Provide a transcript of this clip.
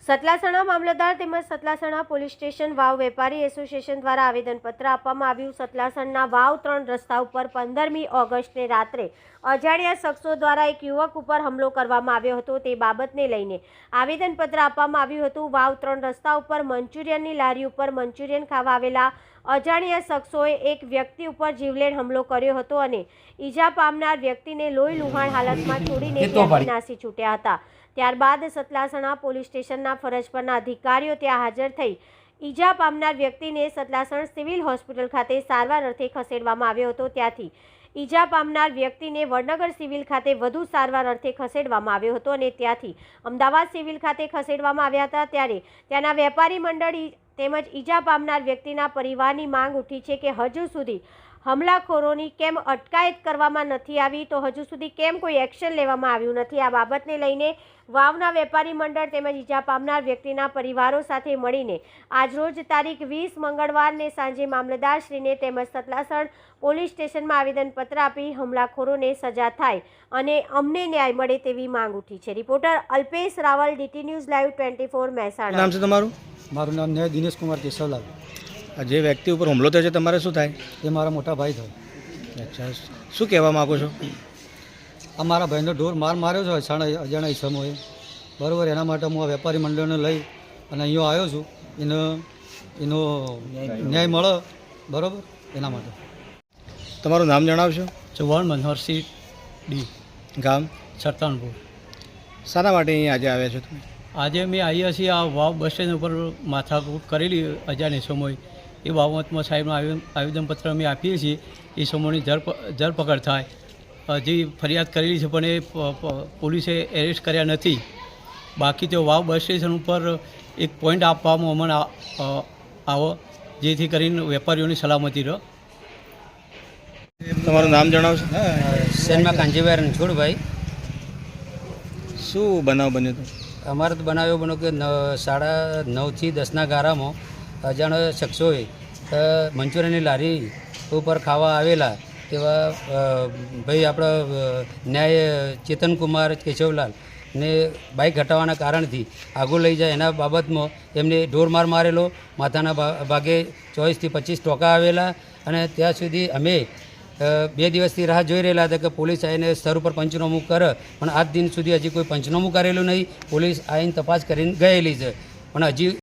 સતલાસણા મામલતદાર તેમજ Satlasana police station વાવ વેપારી association દ્વારા આવેદનપત્ર આપવામાં આવ્યું। સતલાસણના વાવ 3 રસ્તા ઉપર 15મી ઓગસ્ટને રાત્રે અજાણ્યા શખ્સો દ્વારા એક યુવક ઉપર હુમલો કરવામાં આવ્યો હતો। તે બાબતને લઈને આવેદનપત્ર આપવામાં આવ્યું હતું। વાવ 3 રસ્તા ઉપર મંચુરિયનની લારી ઉપર મંચુરિયન ખાવા આવેલા અજાણ્યા શખ્સોએ એક વ્યક્તિ ઉપર જીવલેણ હુમલો કર્યો હતો અને ઈજા પામનાર વ્યક્તિને લોહી લુહાણ હાલતમાં છોડીને નાસી છૂટ્યા હતા। ત્યારબાદ સતલાસણા પોલીસ સ્ટેશનના ફરજ પરના અધિકારીઓ ત્યાં હાજર થઈ ઈજા પામનાર વ્યક્તિને સતલાસણ સિવિલ હોસ્પિટલ ખાતે સારવાર અર્થે ખસેડવામાં આવ્યો હતો। ત્યાંથી ઈજા પામનાર વ્યક્તિને વડનગર સિવિલ ખાતે વધુ સારવાર અર્થે ખસેડવામાં આવ્યો હતો અને ત્યાંથી અમદાવાદ સિવિલ ખાતે ખસેડવામાં આવ્યા હતા। ત્યારે ત્યાંના વેપારી મંડળ તેમજ ઈજા પામનાર વ્યક્તિના પરિવારની માંગ ઉઠી છે કે હજુ સુધી હુમલાખોરોની કેમ અટકાયત કરવામાં નથી આવી, તો હજુ સુધી કેમ કોઈ એક્શન લેવામાં આવ્યું નથી। આ બાબતને લઈને વાવના વેપારી મંડળ તેમજ ઈજા પામનાર વ્યક્તિના પરિવારો સાથે મળીને આજરોજ તારીખ 20 મંગળવારને સાંજે મામલતદારશ્રીને તેમજ સતલાસણ પોલીસ સ્ટેશનમાં આવેદનપત્ર આપી હુમલાખોરોને સજા થાય અને અમને ન્યાય મળે તેવી માંગ ઉઠી છે। Reporter Alpesh Raval, DT news live 24 Mehsana. નામ છે તમારું? મારું નામ ન્યાય દિનેશ કુમાર કેશવલાલ। જે વ્યક્તિ ઉપર હુમલો થયો છે તમારે શું થાય? એ મારા મોટા ભાઈ થાય। અચ્છા, શું કહેવા માગો છો? આ મારા ભાઈનો ઢોર માર્યો છે અજાણ્યા ઈસમોએ, બરાબર। એના માટે હું આ વેપારી મંડળને લઈ અને અહીંયા આવ્યો છું, એનો ન્યાય મળે, બરાબર, એના માટે। તમારું નામ જણાવશો? ચૌહાણ મનોહરસિંહ ડી, ગામ સરતાણપુર। શાના માટે અહીં આજે આવ્યા છો તમે? આજે અમે આવ્યા છીએ આ વાવ બસ સ્ટેન્ડ ઉપર માથાકૂટ કરેલી અજાણ્યા સમય, એ બાબતમાં સાહેબનું આવેદનપત્ર અમે આપીએ છીએ। એ સમયની ધરપકડ થાય। હજી ફરિયાદ કરેલી છે પણ એ પોલીસે એરેસ્ટ કર્યા નથી। બાકી તો વાવ બસ સ્ટેશન ઉપર એક પોઈન્ટ આપવામાં અમને આવો, જેથી કરીને વેપારીઓની સલામતી રહે। તમારું નામ જણાવશો? શેનમાં કાંજીભાઈ રણછોડભાઈ। શું બનાવ બન્યો હતો? અમારે તો બનાવ એવો બન્યો કે 9:30 થી 10ના ગાળામાં અજાણ્યા શખ્સોએ મંચુરિયનની લારી ઉપર ખાવા આવેલા એવા ભાઈ આપણા ન્યાય ચેતનકુમાર કેશવલાલ ને બાઇક હટાવવાના કારણથી આગળ લઈ જાય એના બાબતમાં એમને ઢોરમાર મારેલો, માથાના ભાગે 24 થી 25 ટોકા આવેલા। અને ત્યાં સુધી અમે 2 દિવસથી રાહ જોઈ રહેલા હતા કે પોલીસ આવીને સ્થળ ઉપર પંચનામું કરે, પણ આજ દિન સુધી હજી કોઈ પંચનામું કરેલું નહીં। પોલીસ આવીને તપાસ કરીને ગયેલી છે, પણ હજી